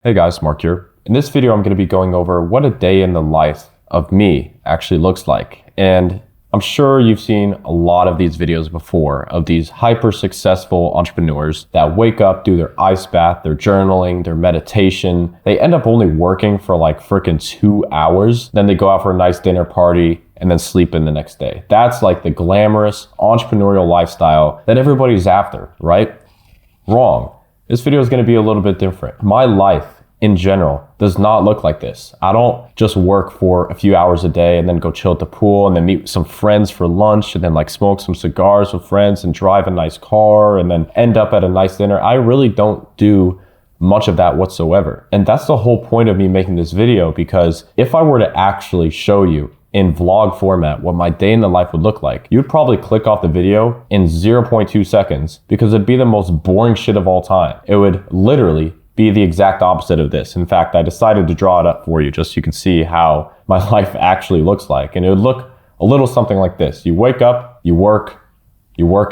Hey guys, Mark here. In this video, I'm going to be going over what a day in the life of me actually looks like. And I'm sure you've seen a lot of these videos before of these hyper successful entrepreneurs that wake up, do their ice bath, their journaling, their meditation. They end up only working for like freaking 2 hours. Then they go out for a nice dinner party and then sleep in the next day. That's like the glamorous entrepreneurial lifestyle that everybody's after, right? Wrong. This video is going to be a little bit different. My life in general does not look like this. I don't just work for a few hours a day and then go chill at the pool and then meet some friends for lunch and then like smoke some cigars with friends and drive a nice car and then end up at a nice dinner. I really don't do much of that whatsoever. And that's the whole point of me making this video, because if I were to actually show you in vlog format what my day in the life would look like, you'd probably click off the video in 0.2 seconds because it'd be the most boring shit of all time. It would literally be the exact opposite of this. In fact, I decided to draw it up for you just so you can see how my life actually looks like. And it would look a little something like this. You wake up, you work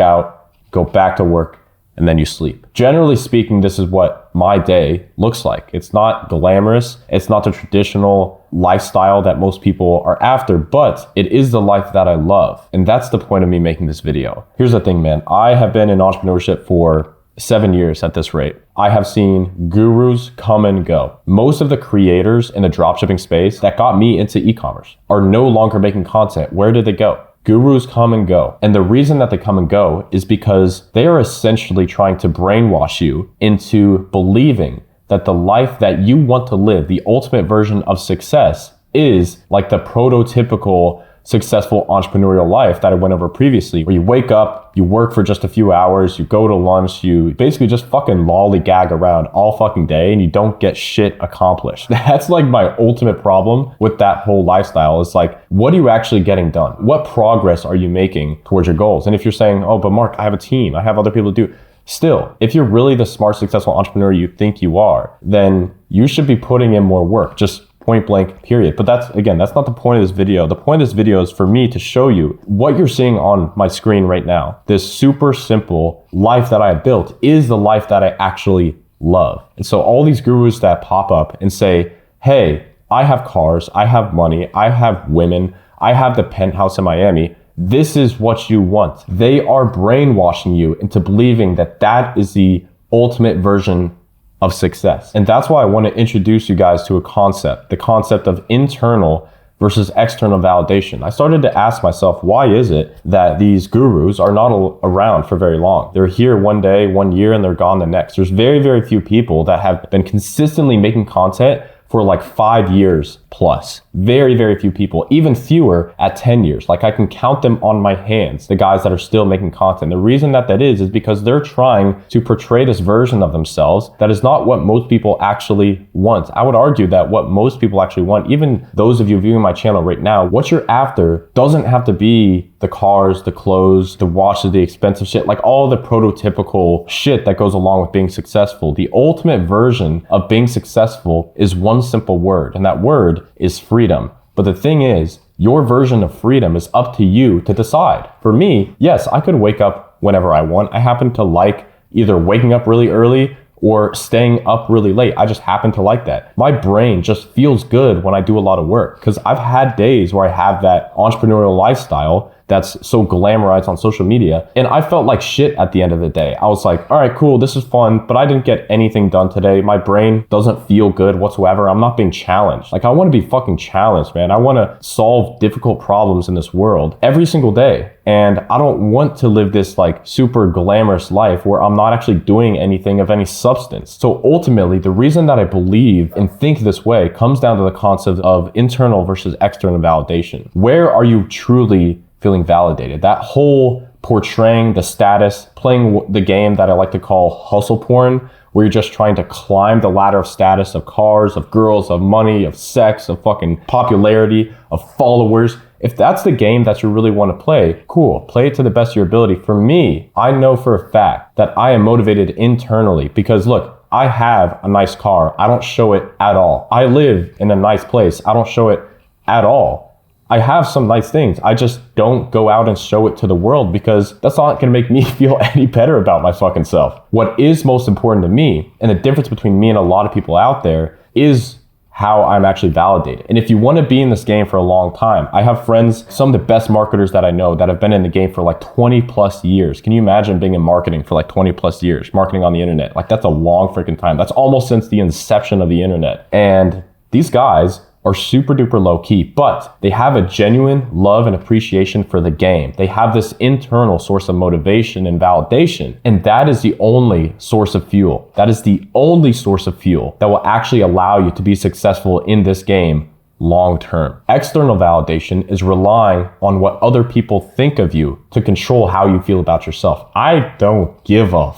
out, go back to work, and then you sleep. Generally speaking, this is what my day looks like. It's not glamorous. It's not the traditional lifestyle that most people are after, but it is the life that I love. And that's the point of me making this video. Here's the thing, man. I have been in entrepreneurship for 7 years at this rate. I have seen gurus come and go. Most of the creators in the dropshipping space that got me into e-commerce are no longer making content. Where did they go? Gurus come and go. And the reason that they come and go is because they are essentially trying to brainwash you into believing that the life that you want to live, the ultimate version of success, is like the prototypical successful entrepreneurial life that I went over previously, where you wake up, you work for just a few hours, you go to lunch, you basically just fucking lollygag around all fucking day and you don't get shit accomplished. That's like my ultimate problem with that whole lifestyle. Is like, what are you actually getting done? What progress are you making towards your goals? And if you're saying, oh, but Mark, I have a team, I have other people to do. Still, if you're really the smart, successful entrepreneur you think you are, then you should be putting in more work. Just point blank, period. But that's not the point of this video. The point of this video is for me to show you what you're seeing on my screen right now. This super simple life that I built is the life that I actually love. And so all these gurus that pop up and say, hey, I have cars, I have money, I have women, I have the penthouse in Miami, this is what you want. They are brainwashing you into believing that that is the ultimate version of success. And that's why I want to introduce you guys to a concept, the concept of internal versus external validation. I started to ask myself, why is it that these gurus are not around for very long? They're here one day, 1 year, and they're gone the next. There's very, very few people that have been consistently making content for like 5 years plus. Very, very few people, even fewer at 10 years. Like I can count them on my hands, the guys that are still making content. The reason that is because they're trying to portray this version of themselves that is not what most people actually want. I would argue that what most people actually want, even those of you viewing my channel right now, what you're after doesn't have to be the cars, the clothes, the watches, the expensive shit, like all the prototypical shit that goes along with being successful. The ultimate version of being successful is one simple word, and that word is freedom. But the thing is, your version of freedom is up to you to decide. For me, yes, I could wake up whenever I want. I happen to like either waking up really early or staying up really late. I just happen to like that. My brain just feels good when I do a lot of work, because I've had days where I have that entrepreneurial lifestyle that's so glamorized on social media, and I felt like shit at the end of the day. I was like, all right, cool, this is fun, but I didn't get anything done today. My brain doesn't feel good whatsoever. I'm not being challenged. Like, I want to be fucking challenged, man. I want to solve difficult problems in this world every single day. And I don't want to live this like super glamorous life where I'm not actually doing anything of any substance. So ultimately, the reason that I believe and think this way comes down to the concept of internal versus external validation. Where are you truly feeling validated? That whole portraying the status, playing the game that I like to call hustle porn, where you're just trying to climb the ladder of status, of cars, of girls, of money, of sex, of fucking popularity, of followers. If that's the game that you really want to play, cool, play it to the best of your ability. For me, I know for a fact that I am motivated internally because look, I have a nice car. I don't show it at all. I live in a nice place. I don't show it at all. I have some nice things. I just don't go out and show it to the world because that's not going to make me feel any better about my fucking self. What is most important to me, and the difference between me and a lot of people out there, is how I'm actually validated. And if you want to be in this game for a long time, I have friends, some of the best marketers that I know that have been in the game for like 20 plus years. Can you imagine being in marketing for like 20 plus years, marketing on the internet? Like that's a long freaking time. That's almost since the inception of the internet. And these guys are super duper low key, but they have a genuine love and appreciation for the game. They have this internal source of motivation and validation. And that is the only source of fuel. That is the only source of fuel that will actually allow you to be successful in this game long term. External validation is relying on what other people think of you to control how you feel about yourself. I don't give a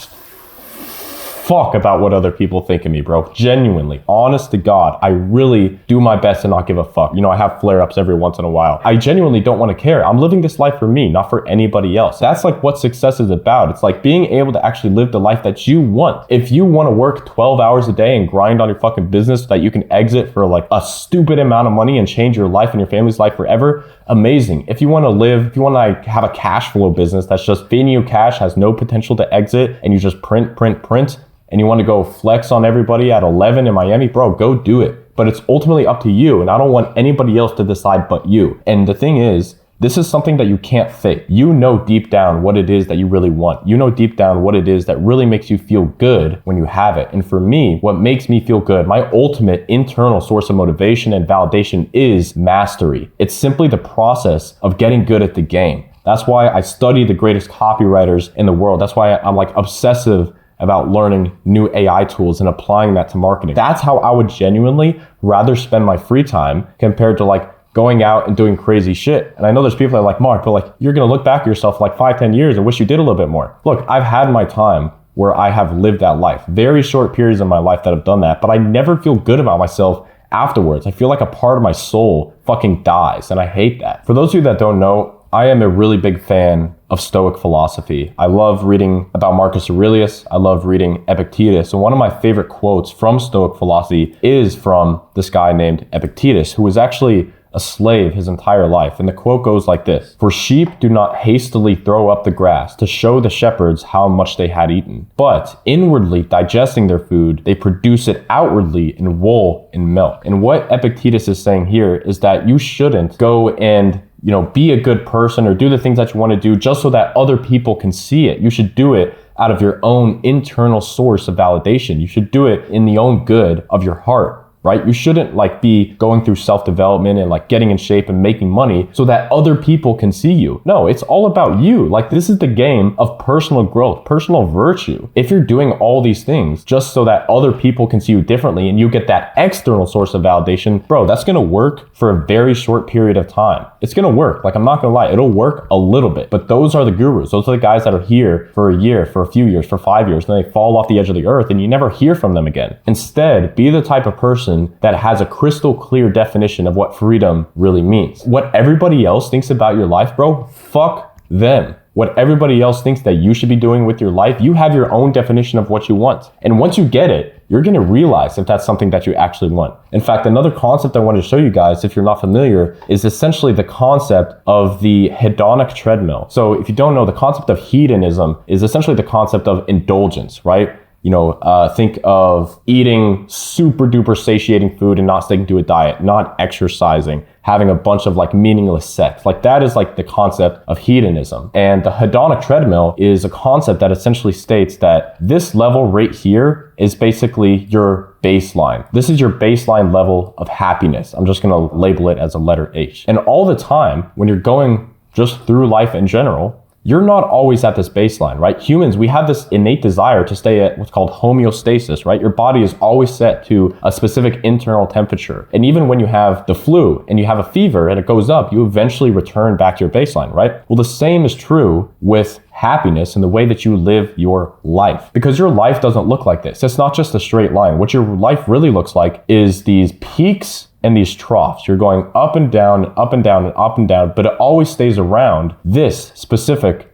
fuck about what other people think of me, bro. Genuinely, honest to God, I really do my best to not give a fuck. You know, I have flare-ups every once in a while. I genuinely don't want to care. I'm living this life for me, not for anybody else. That's like what success is about. It's like being able to actually live the life that you want. If you want to work 12 hours a day and grind on your fucking business so that you can exit for like a stupid amount of money and change your life and your family's life forever, amazing. If you want to live, if you want to like have a cash flow business that's just feeding you cash, has no potential to exit, and you just print, and you want to go flex on everybody at 11 in Miami, bro, go do it. But it's ultimately up to you, and I don't want anybody else to decide but you. And the thing is, this is something that you can't fake. You know deep down what it is that you really want. You know deep down what it is that really makes you feel good when you have it. And for me, what makes me feel good, my ultimate internal source of motivation and validation is mastery. It's simply the process of getting good at the game. That's why I study the greatest copywriters in the world. That's why I'm like obsessive about learning new AI tools and applying that to marketing. That's how I would genuinely rather spend my free time compared to like going out and doing crazy shit. And I know there's people that are like, Mark, but like you're gonna look back at yourself like 5-10 years and wish you did a little bit more. Look, I've had my time where I have lived that life. Very short periods in my life that have done that, but I never feel good about myself afterwards. I feel like a part of my soul fucking dies, and I hate that. For those of you that don't know, I am a really big fan of Stoic philosophy. I love reading about Marcus Aurelius. I love reading Epictetus. And one of my favorite quotes from Stoic philosophy is from this guy named Epictetus, who was actually a slave his entire life. And the quote goes like this: "For sheep do not hastily throw up the grass to show the shepherds how much they had eaten, but inwardly digesting their food, they produce it outwardly in wool and milk." And what Epictetus is saying here is that you shouldn't go and be a good person or do the things that you want to do just so that other people can see it. You should do it out of your own internal source of validation. You should do it in the own good of your heart, right? You shouldn't like be going through self-development and like getting in shape and making money so that other people can see you. No, it's all about you. Like this is the game of personal growth, personal virtue. If you're doing all these things just so that other people can see you differently and you get that external source of validation, bro, that's gonna work for a very short period of time. It's gonna work. Like I'm not gonna lie, it'll work a little bit, but those are the gurus. Those are the guys that are here for a year, for a few years, for 5 years, and they fall off the edge of the earth and you never hear from them again. Instead, be the type of person that has a crystal clear definition of what freedom really means. What everybody else thinks about your life, bro, fuck them. What everybody else thinks that you should be doing with your life, you have your own definition of what you want. And once you get it, you're gonna realize if that's something that you actually want. In fact, another concept I wanted to show you guys, if you're not familiar, is essentially the concept of the hedonic treadmill. So if you don't know, the concept of hedonism is essentially the concept of indulgence, right? Think of eating super duper satiating food and not sticking to a diet, not exercising, having a bunch of like meaningless sex. Like that is like the concept of hedonism. And the hedonic treadmill is a concept that essentially states that this level right here is basically your baseline. This is your baseline level of happiness. I'm just going to label it as a letter H. And all the time when you're going just through life in general, you're not always at this baseline, right? Humans, we have this innate desire to stay at what's called homeostasis, right? Your body is always set to a specific internal temperature. And even when you have the flu and you have a fever and it goes up, you eventually return back to your baseline, right? Well, the same is true with happiness and the way that you live your life, because your life doesn't look like this. It's not just a straight line. What your life really looks like is these peaks and these troughs. You're going up and down, up and down, and up and down, but it always stays around this specific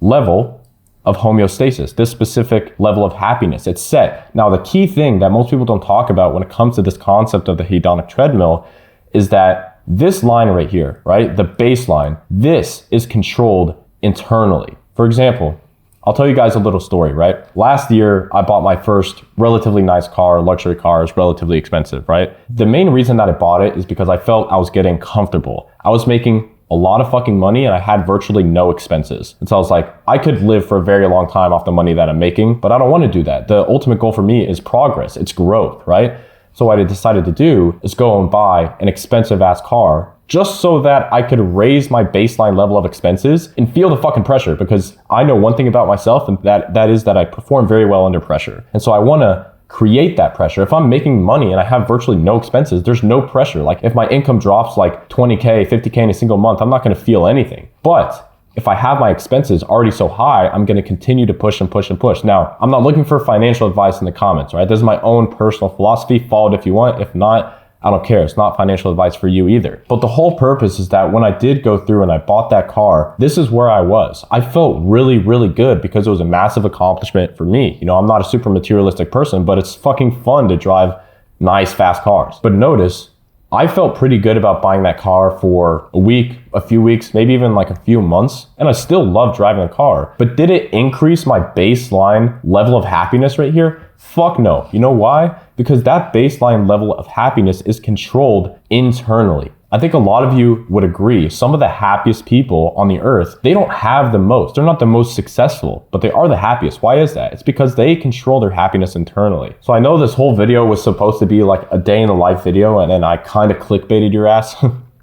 level of homeostasis, this specific level of happiness. It's set. Now, the key thing that most people don't talk about when it comes to this concept of the hedonic treadmill is that This line right here, right? The baseline, this is controlled internally. For example, I'll tell you guys a little story, right? Last year, I bought my first relatively nice car. Luxury car is relatively expensive, right? The main reason that I bought it is because I felt I was getting comfortable. I was making a lot of fucking money and I had virtually no expenses. And so I was like, I could live for a very long time off the money that I'm making, but I don't want to do that. The ultimate goal for me is progress. It's growth, right? So what I decided to do is go and buy an expensive ass car just so that I could raise my baseline level of expenses and feel the fucking pressure, because I know one thing about myself, and that is that I perform very well under pressure. And so I want to create that pressure. If I'm making money and I have virtually no expenses, there's no pressure. Like if my income drops like 20K, 50K in a single month, I'm not going to feel anything. But if I have my expenses already so high, I'm going to continue to push and push and push. Now, I'm not looking for financial advice in the comments, right? This is my own personal philosophy. Follow it if you want. If not, I don't care. It's not financial advice for you either. But the whole purpose is that when I did go through and I bought that car, this is where I was. I felt really, really good because it was a massive accomplishment for me. You know, I'm not a super materialistic person, but it's fucking fun to drive nice, fast cars. But notice, I felt pretty good about buying that car for a week, a few weeks, maybe even like a few months. And I still love driving the car. But did it increase my baseline level of happiness right here? Fuck no. You know why? Because that baseline level of happiness is controlled internally. I think a lot of you would agree. Some of the happiest people on the earth, they don't have the most. They're not the most successful, but they are the happiest. Why is that? It's because they control their happiness internally. So I know this whole video was supposed to be like a day in the life video, and then I kind of clickbaited your ass.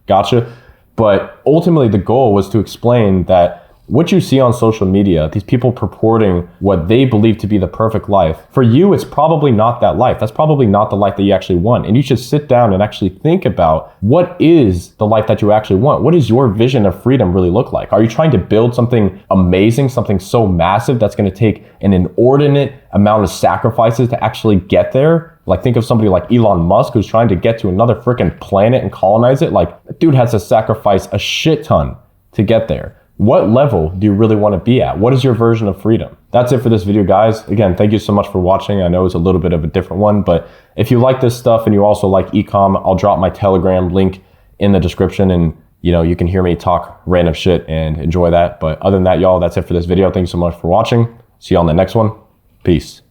Gotcha. But ultimately the goal was to explain that what you see on social media, these people purporting what they believe to be the perfect life, for you, it's probably not that life. That's probably not the life that you actually want. And you should sit down and actually think about, what is the life that you actually want? What does your vision of freedom really look like? Are you trying to build something amazing, something so massive that's going to take an inordinate amount of sacrifices to actually get there? Like, think of somebody like Elon Musk, who's trying to get to another freaking planet and colonize it. Like, that dude has to sacrifice a shit ton to get there. What level do you really want to be at? What is your version of freedom? That's it for this video, guys. Again, thank you so much for watching. I know it's a little bit of a different one, but if you like this stuff and you also like ecom, I'll drop my Telegram link in the description, and you can hear me talk random shit and enjoy that. But other than that, y'all, that's it for this video. Thank you so much for watching. See you on the next one. Peace.